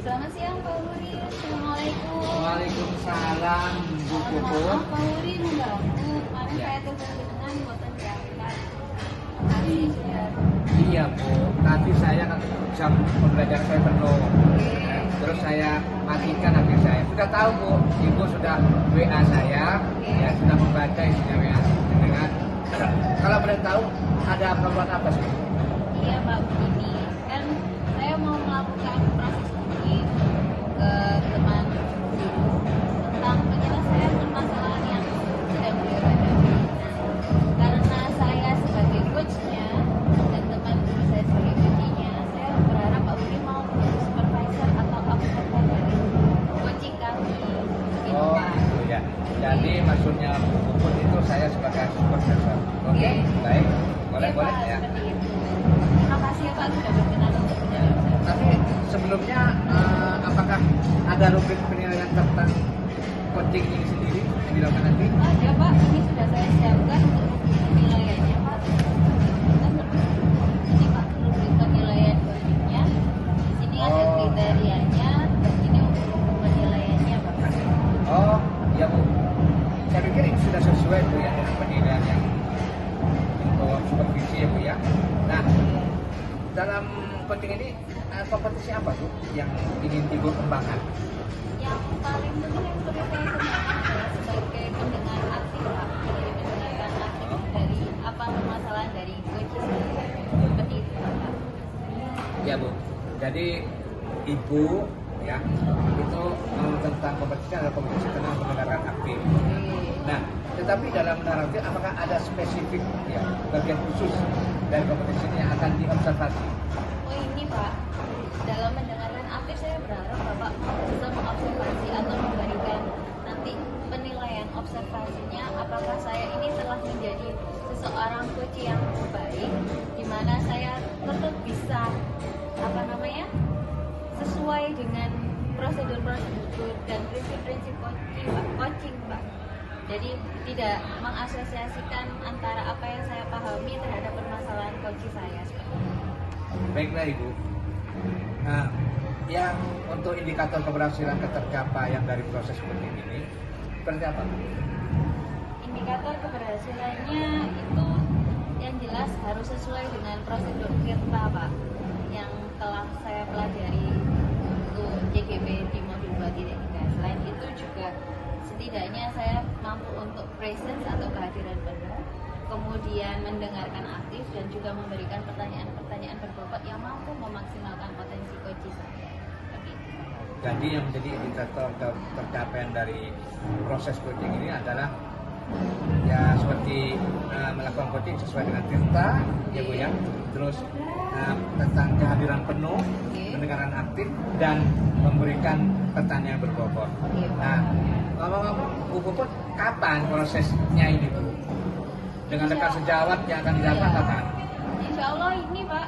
Selamat siang Pak Wuri. Assalamualaikum. Waalaikumsalam Bu Puput. Maaf Pak Wuri mengganggu. Kemarin Ya. saya tugas dengan bosan berangkat. Makasih sudah. Iya Bu, tadi saya kan jam pembelajaran saya penuh. Terus saya matikan HP saya. Sudah tahu Bu, Ibu sudah WA saya, ya sudah membaca isinya WA dengan. Kalau boleh tahu ada perbuatan apa sih? Iya Pak, begini kan saya mau melakukan proses uji ke teman guru tentang penyelesaian permasalahan yang sedang beliau hadapi. Karena saya sebagai coachnya dan teman guru saya sebagai coachnya, saya berharap Pak Budi mau menjadi supervisor atau observer dari coaching kami. Gitu, Oh, Pak. gitu ya. Jadi maksudnya Bu Puput itu saya sebagai supervisor. Oke, baik. Boleh, Iya, boleh Pak, ya. seperti itu. Terima kasih ya Pak sudah berkenan untuk menjawab. Tapi sebelumnya apakah ada rubrik penilaian tentang coaching ini sendiri yang dilakukan nanti? Ada Pak, ini sudah saya siapkan untuk penilaiannya Pak. Ini Pak, rubrik penilaian coachingnya. Di sini ada Oh. kriterianya dan ini untuk penilaiannya Pak. Oh, iya Bu. Saya pikir ini sudah sesuai Bu ya dengan penilaian yang untuk supervisi ya Bu ya. Nah, dalam coaching ini kompetisi apa Bu yang ingin Ibu kembangkan? Yang paling penting yang perlu saya kembangkan adalah sebagai pendengar aktif Pak. Jadi mendengarkan aktif dari apa permasalahan dari coach saya. Seperti itu Pak. Ya Bu. Jadi Ibu ya itu tentang kompetisi adalah kompetisi tentang pendengaran aktif. Nah, tetapi dalam mendengar aktif apakah ada spesifik ya bagian khusus dari kompetisi ini yang akan diobservasi? Oh ini Pak, dalam mendengarkan aktif saya berharap Bapak bisa mengobservasi atau memberikan nanti penilaian observasinya apakah saya ini telah menjadi seseorang coach yang baik di mana saya tetap bisa sesuai dengan prosedur-prosedur dan prinsip-prinsip coaching Pak. Jadi tidak mengasosiasikan antara apa yang saya pahami terhadap permasalahan coaching saya seperti itu. Baiklah Ibu. Nah, yang untuk indikator keberhasilan ketercapaian dari proses coaching ini seperti apa? Indikator keberhasilannya itu yang jelas harus sesuai dengan prosedur KIRTA Pak yang telah saya pelajari untuk JGB di modul 2.3. Selain itu juga setidaknya saya mampu untuk presence atau kehadiran penuh, kemudian mendengarkan aktif dan juga memberikan pertanyaan-pertanyaan berbobot yang mampu memaksimalkan potensi coach saya. Seperti itu. Jadi yang menjadi indikator tercapaian dari proses coaching ini adalah ya seperti melakukan coaching sesuai dengan KIRTA ya Bu ya. Terus tentang kehadiran penuh, mendengarkan aktif dan memberikan pertanyaan berbobot. Nah, ngomong-ngomong Bu Puput, kapan prosesnya ini Bu? Dengan rekan sejawat yang akan dilakukan kapan? Insya Allah ini Pak,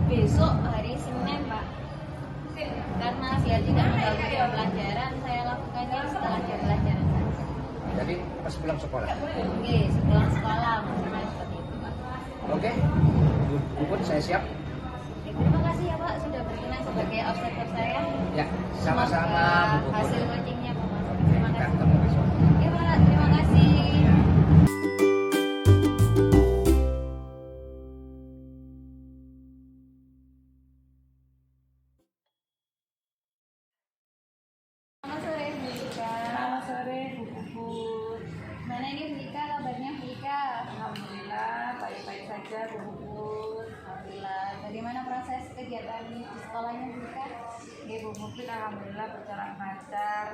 besok hari Senin Pak. Karena biar tidak mengganggu jam pelajaran, saya lakukannya setelah jam pelajaran saja. Jadi pas pulang sekolah. Oke, sepulang sekolah maksudnya seperti itu Pak. Oke, Bu Puput saya siap. Oke, terima kasih ya Pak sudah berkenan sebagai observer saya. Ya, sama-sama Semoga Bu Puput. hasil coachingnya memuaskan. Terima Kita kasih. ketemu besok. Oke Pak, terima kasih. Ya. Selamat sore Bu Ika. Selamat sore Bu Puput. Mana ini Bu Ika, kabarnya Bu Ika? Alhamdulillah baik-baik saja Bu Puput. Alhamdulillah. Bagaimana proses kegiatan di sekolahnya Bu Ika? Ya Bu Puput alhamdulillah berjalan lancar.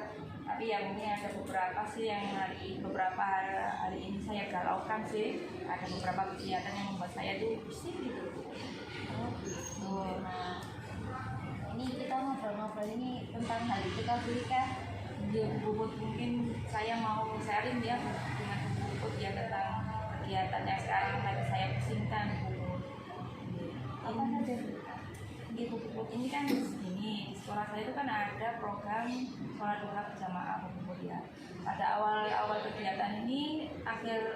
Tapi yang ini ada beberapa sih yang beberapa hari ini saya galaukan sih. Ada beberapa kegiatan yang membuat saya tuh pusing gitu. Oh, nah ini kita ngobrol-ngobrol ini tentang hal itu Kak Bu Ika. Ya Bu Puput mungkin saya mau sharing ya dengan Bu Puput ya tentang kegiatan yang sekarang lagi saya pusingkan Bu Puput. Apa saja Bu Ika? Ibu Puput ini kan begini, di sekolah saya itu kan ada program sholat duha berjamaah Bu Puput ya. Pada awal kegiatan ini,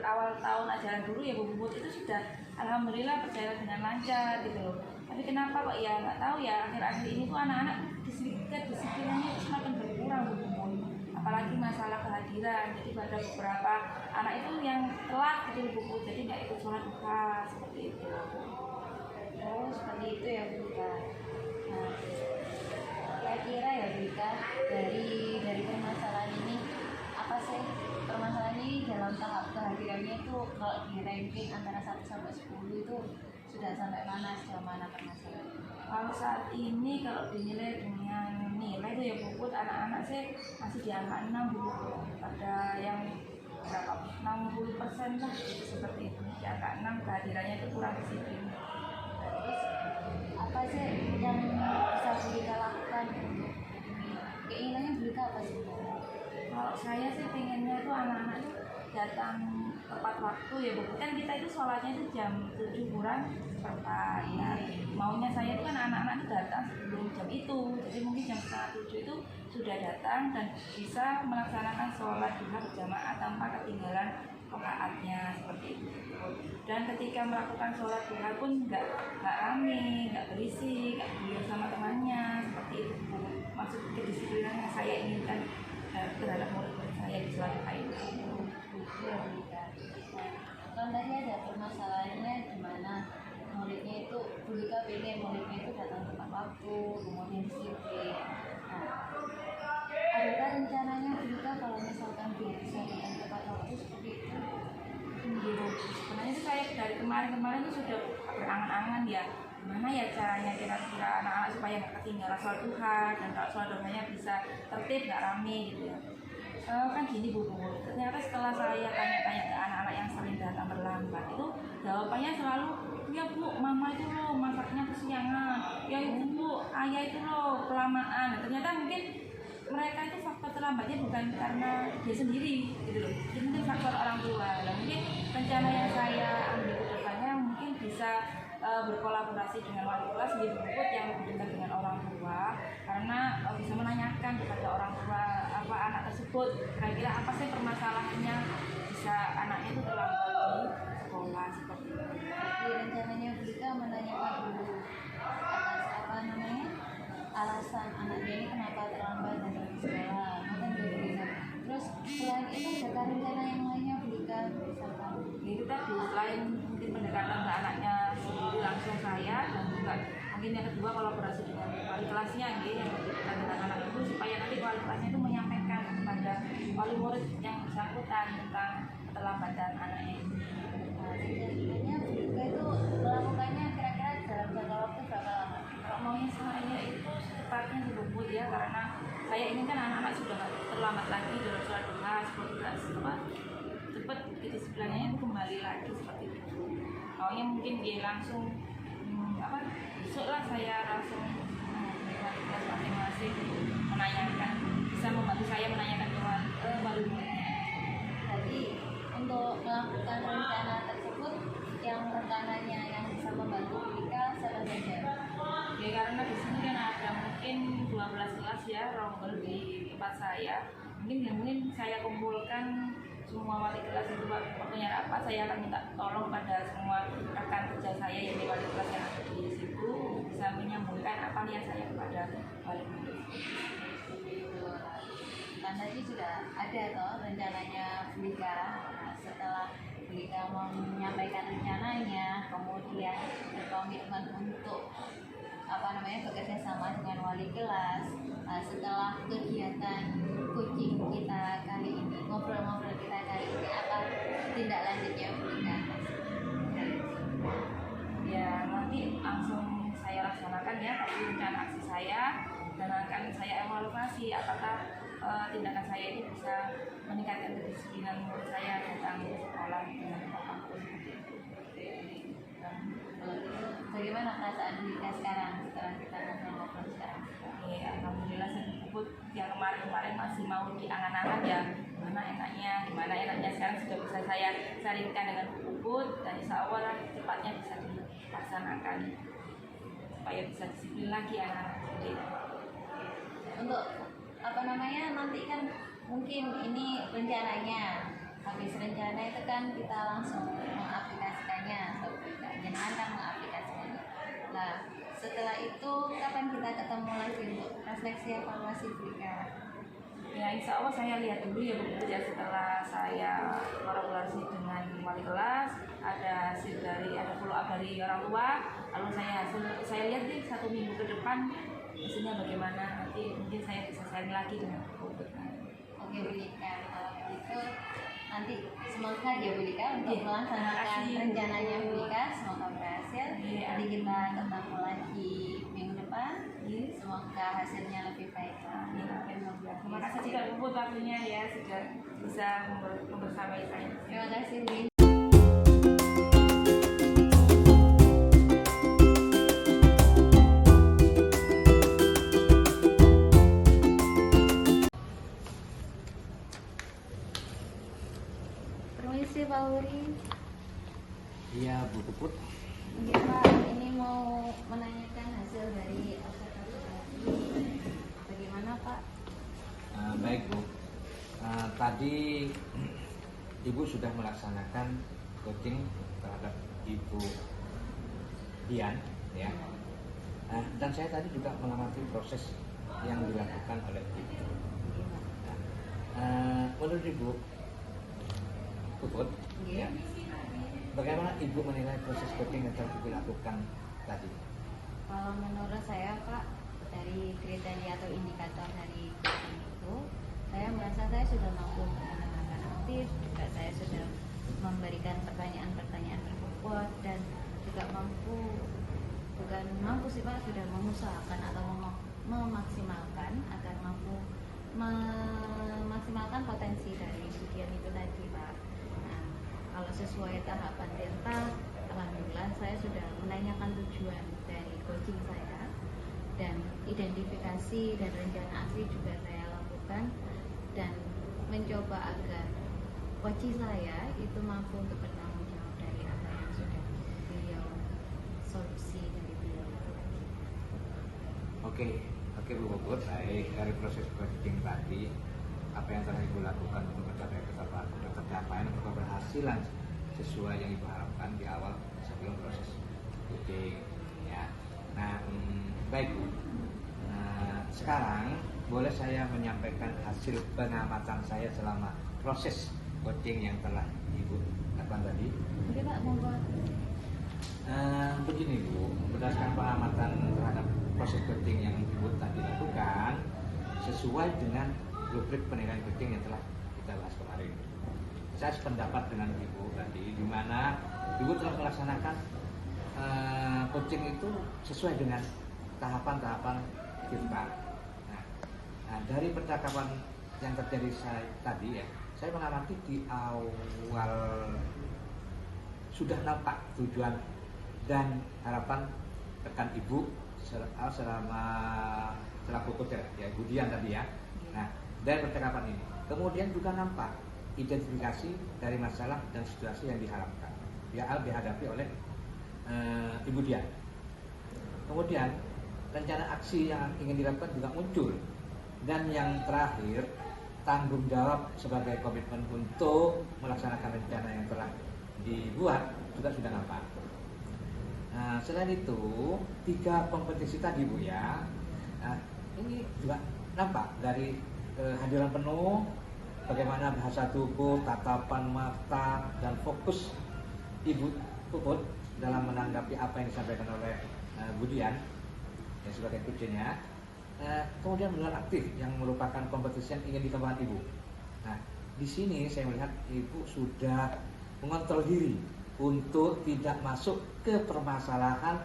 awal tahun ajaran dulu ya Bu Puput itu sudah alhamdulillah berjalan dengan lancar gitu loh. Tapi kenapa kok ya nggak tahu ya, akhir-akhir ini tuh anak-anak disiplinannya itu semakin berkurang Bu. Apalagi masalah kehadiran. Jadi ada beberapa anak itu yang telat gitu Bu, jadi nggak ikut sholat duha seperti itu. Oh, seperti itu ya Bu Ika. Nah, kira-kira ya Bu Ika, dari permasalahan ini, apa sih permasalahan ini dalam tahap kehadirannya itu kalau di ranking antara 1 sampai 10 itu sudah sampai mana, sejauh mana permasalahan? Kalau saat ini kalau dinilai dengan nilai itu ya Bu, anak-anak sih masih di angka 6 Bu. Ada yang berapa 60% lah gitu, seperti itu. Di angka 6 kehadirannya itu kurang disiplin. Terus apa sih yang bisa Bu Ika lakukan untuk keinginannya Bu Ika apa sih? Kalau saya sih pengennya itu anak-anak itu datang tepat waktu ya Bu. Kan kita itu sholatnya itu jam 7 kurang seperempat. Nah, maunya saya itu kan anak-anak itu datang sebelum jam itu. Jadi mungkin jam setengah 7 itu sudah datang dan bisa melaksanakan sholat duha berjamaah tanpa ketinggalan rakaatnya seperti itu. Dan ketika melakukan sholat duha pun nggak rame, nggak berisik, nggak beliau sama temannya seperti itu Bu. Maksud kedisiplinan yang saya inginkan terhadap murid-murid saya di sholat duha itu. Ya, Bu Ika. Nah, kan tadi ada permasalahannya di mana muridnya itu Bu Ika pengen muridnya itu datang tepat waktu, kemudian disiplin. Nah, adakah rencananya Bu Ika kalau misalkan dia bisa datang tepat waktu seperti itu? Sebenarnya itu saya dari kemarin itu sudah berangan-angan ya, gimana ya caranya kira-kira anak-anak supaya nggak ketinggalan sholat duha, dan kalau sholat duhanya bisa tertib, nggak rame gitu ya. Kan gini Bu, ternyata setelah saya tanya-tanya ke anak-anak yang sering datang terlambat itu jawabannya selalu, ya Bu, mama itu loh masaknya kesiangan, ya itu Bu, ayah itu loh kelamaan. Ternyata mungkin mereka itu faktor terlambatnya bukan karena dia sendiri gitu loh, jadi mungkin faktor orang tua. Dan mungkin rencana yang saya ambil ke depannya mungkin bisa berkolaborasi dengan wali kelas di Bukut yang lebih dekat dengan orang tua, karena bisa menanyakan kepada orang tua apa anak tersebut kira-kira apa sih permasalahannya, bisa anaknya itu terlambat di sekolah seperti itu. Jadi rencananya Bu Ika menanyakan dulu atas apa namanya alasan anaknya ini kenapa terlambat datang ke sekolah, mungkin gitu. Terus selain itu ada rencana yang lainnya Bu Ika, misalkan Itu tadi selain mungkin pendekatan ke anaknya sendiri langsung saya, dan juga mungkin yang kedua kolaborasi dengan wali kelasnya gitu, yang berkaitan dengan anak itu, supaya nanti wali kelasnya itu menyampaikan kepada wali murid yang bersangkutan tentang keterlambatan anaknya ini. nah, rencananya Bu Ika itu melakukannya kira-kira dalam jangka waktu berapa lama? Kalau maunya saya itu secepatnya dibubut ya, karena saya ingin kan anak-anak sudah nggak terlambat lagi dalam sholat duha, cepat kedisiplinannya itu kembali lagi seperti itu. Maunya mungkin dia langsung besok lah saya langsung wali kelas masing-masing menanyakan, bisa membantu saya menanyakan ke wali muridnya. Jadi untuk melakukan rencana tersebut yang rencananya yang bisa membantu Bu Ika siapa saja? Ya karena di sini kan ada mungkin 12 kelas ya, rombel di tempat saya. Mungkin saya kumpulkan semua wali kelas itu waktunya rapat, saya akan minta tolong pada semua rekan kerja saya yang di wali kelas yang ada di situ, bisa menyambungkan apa yang saya kepada wali murid. Kan tadi sudah ada toh rencananya Bu Ika. Nah, setelah Bu Ika mau menyampaikan rencananya, kemudian berkomitmen untuk bekerja sama dengan wali kelas. Nah, setelah kegiatan coaching kita kali ini, ngobrol-ngobrol kita kali ini, apa tindak lanjutnya Bu Ika? Ya nanti langsung saya laksanakan ya tadi rencana aksi saya, dan akan saya evaluasi apakah tindakan saya ini bisa meningkatkan kedisiplinan murid saya datang ke sekolah dengan tepat waktu seperti itu. Kalau gitu, bagaimana perasaan Bu Ika sekarang setelah kita ngobrol-ngobrol sekarang? Ya, alhamdulillah saya disebut yang kemarin-kemarin masih mau diangan-angan ya, gimana enaknya sekarang sudah bisa saya sharingkan dengan Bukut, dan insya Allah cepatnya bisa dilaksanakan supaya bisa disiplin lagi anak-anak seperti itu. Untuk nanti kan mungkin ini rencananya, habis rencana itu kan kita langsung mengaplikasikannya atau kita jenengan kan mengaplikasikannya. Nah, setelah itu kapan kita ketemu lagi untuk refleksi evaluasi Bu Ika? Ya insya Allah saya lihat dulu ya Bu ya, setelah saya kolaborasi dengan wali kelas, ada hasil dari follow up dari orang tua, lalu saya lihat nih 1 minggu ke depan hasilnya bagaimana, nanti mungkin saya bisa sharing lagi dengan Bu. Oke Bu Ika, kalau begitu nanti semoga ya Bu Ika untuk Iya, melaksanakan terima kasih. rencananya Bu Ika, semoga berhasil. Iya. Nanti kita ketemu lagi minggu depan. Iya. Semoga hasilnya lebih baik lagi. Terima kasih juga Bu waktunya ya, sudah bisa membersamai saya. Terima kasih Bu. Permisi Pak Uri. Iya Bu Puput. Iya Pak, ini mau menanyakan hasil dari observasi. Bagaimana Pak? Baik Bu. Tadi Ibu sudah melaksanakan coaching terhadap Ibu Dian, ya. Dan saya tadi juga mengamati proses yang dilakukan oleh Ibu. Menurut Ibu Puput, Iya. ya, bagaimana Ibu menilai proses coaching yang telah Ibu lakukan tadi? Kalau menurut saya Pak, dari kriteria atau indikator dari coaching itu, saya merasa saya sudah mampu menanamkan aktif, juga saya sudah memberikan pertanyaan-pertanyaan berbobot, dan juga bukan mampu sih Pak, sudah mengusahakan atau memaksimalkan agar mampu memaksimalkan potensi dari ujian itu tadi Pak. Nah, kalau sesuai tahapan Delta, alhamdulillah saya sudah menanyakan tujuan dari coaching saya, dan identifikasi dan rencana aksi juga saya lakukan, dan mencoba agar coaching saya itu mampu untuk bertanggung jawab dari apa yang sudah beliau solusi dari beliau itu tadi. Oke Bu Puput, baik, dari proses coaching tadi, apa yang telah Ibu lakukan untuk mencapai pencapaian atau keberhasilan sesuai yang Ibu harapkan di awal sebelum proses coaching, ya. Nah, baik Bu. Sekarang boleh saya menyampaikan hasil pengamatan saya selama proses coaching yang telah Ibu lakukan tadi. Oke Pak, monggo. Begini Bu, berdasarkan pengamatan terhadap proses coaching yang Ibu tadi lakukan, sesuai dengan rubrik penilaian coaching yang telah kita bahas kemarin. Saya sependapat dengan Ibu tadi, di mana Ibu telah melaksanakan coaching itu sesuai dengan tahapan-tahapan kita. Nah, dari percakapan yang terjadi tadi ya, saya mengamati di awal sudah nampak tujuan dan harapan rekan Ibu selama selaku coach ya, Ibu Dian tadi ya. Nah, dari percakapan ini kemudian juga nampak identifikasi dari masalah dan situasi yang diharapkan dihadapi oleh Ibu Dian. Kemudian rencana aksi yang ingin dilakukan juga muncul, dan yang terakhir tanggung jawab sebagai komitmen untuk melaksanakan rencana yang telah dibuat juga sudah nampak. Nah, selain itu 3 kompetisi tadi Bu ya, ini juga nampak dari kehadiran penuh, bagaimana bahasa tubuh, tatapan mata, dan fokus Ibu Puput dalam menanggapi apa yang disampaikan oleh Bu Dian ya, sebagai coachnya. Kemudian benar aktif yang merupakan kompetisi yang ingin dikembangkan Ibu. Nah, di sini saya melihat Ibu sudah mengontrol diri untuk tidak masuk ke permasalahan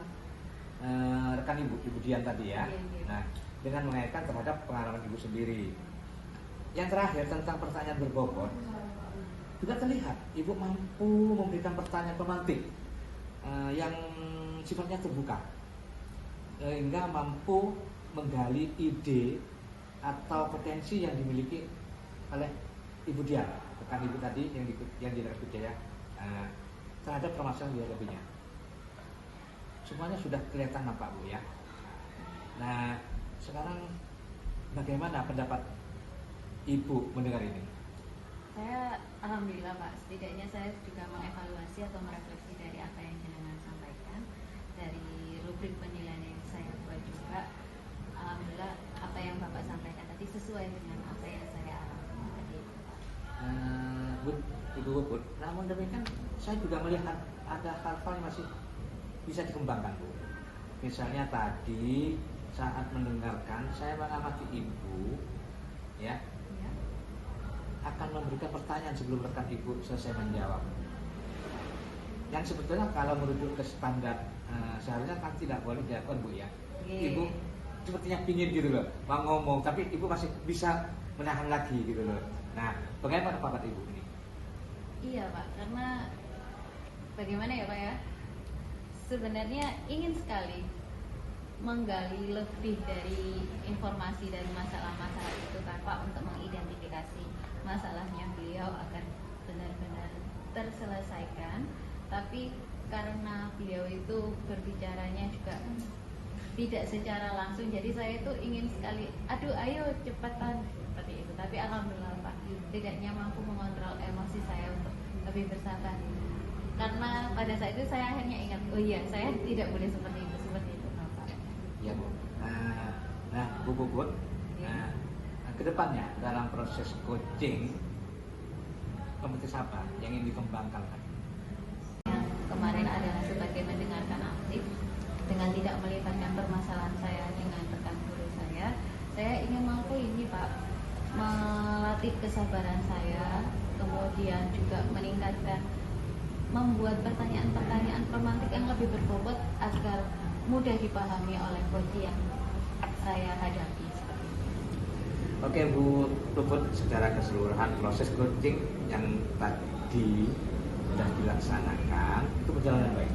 rekan Ibu Dian tadi ya. Nah, dengan mengaitkan terhadap pengalaman Ibu sendiri. Yang terakhir tentang pertanyaan berbobot, juga terlihat Ibu mampu memberikan pertanyaan pemantik yang sifatnya terbuka, sehingga mampu menggali ide atau potensi yang dimiliki oleh Ibu Dian, rekan Ibu tadi yang dilakukan ya, terhadap permasalahan yang dihadapinya. Semuanya sudah kelihatan nampak Bu ya. Nah, sekarang bagaimana pendapat Ibu mendengar ini? Saya alhamdulillah Pak, setidaknya saya juga mengevaluasi atau merefleksi dari apa yang jenengan sampaikan, dari rubrik penilaian yang juga alhamdulillah apa yang Bapak sampaikan tadi sesuai dengan apa yang saya alami tadi. Bu, Ibu Puput, namun demikian saya juga melihat ada hal-hal yang masih bisa dikembangkan, Bu. Misalnya tadi saat mendengarkan saya mengamati Ibu, ya, Ya. akan memberikan pertanyaan sebelum rekan Ibu selesai menjawab. Yang sebetulnya kalau merujuk ke standar seharusnya kan tidak boleh dilakukan, Bu, ya. Oke. Ibu sepertinya pingin gitu loh, mau ngomong, tapi Ibu masih bisa menahan lagi gitu loh. Nah, bagaimana pendapat Ibu ini? Iya Pak, karena bagaimana ya Pak ya, sebenarnya ingin sekali menggali lebih dari informasi dari masalah-masalah itu kan Pak, untuk mengidentifikasi masalahnya beliau agar benar-benar terselesaikan. Tapi karena beliau itu berbicaranya juga tidak secara langsung, jadi saya itu ingin sekali, aduh ayo cepetan seperti itu. Tapi alhamdulillah Pak, setidaknya mampu mengontrol emosi saya untuk lebih bersabar. Karena pada saat itu saya hanya ingat, oh iya saya tidak boleh seperti itu Pak. Ya, Bu. Nah, Bu Puput, Ya. kedepannya dalam proses coaching kompetisi apa yang ingin dikembangkan? Yang kemarin adalah sebagai mendengarkan aktif dengan tidak melibatkan permasalahan saya dengan rekan guru saya ingin mampu ini Pak, melatih kesabaran saya, kemudian juga meningkatkan, membuat pertanyaan-pertanyaan pemantik yang lebih berbobot agar mudah dipahami oleh coach yang saya hadapi seperti itu. Oke, Bu Puput, secara keseluruhan proses coaching yang tadi sudah dilaksanakan itu berjalan dengan baik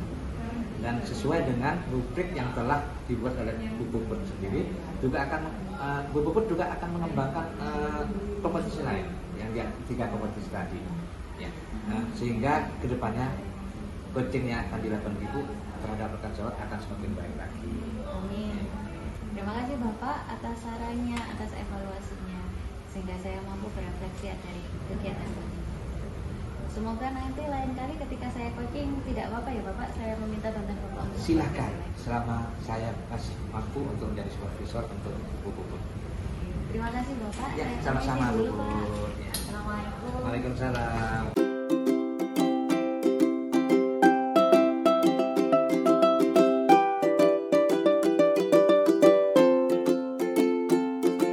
dan sesuai dengan rubrik yang telah dibuat oleh Bu Puput sendiri. Juga akan Bu Puput juga akan mengembangkan kompetisi lain yang dia 3 kompetisi tadi, ya. Sehingga kedepannya coaching yang akan dilakukan Ibu terhadap rekan sejawat akan semakin baik lagi. Amin. Terima kasih Bapak atas sarannya, atas evaluasinya, sehingga saya mampu berefleksi dari kegiatan ini. Semoga nanti lain kali ketika saya coaching tidak apa-apa ya Bapak, saya meminta bantuan Bapak untuk Silakan, selama saya masih mampu untuk menjadi supervisor untuk Bu Puput. Terima kasih Bapak. Ya, Saya sama-sama permisi Bu dulu, Pak. Puput. Ya. Assalamualaikum. Waalaikumsalam.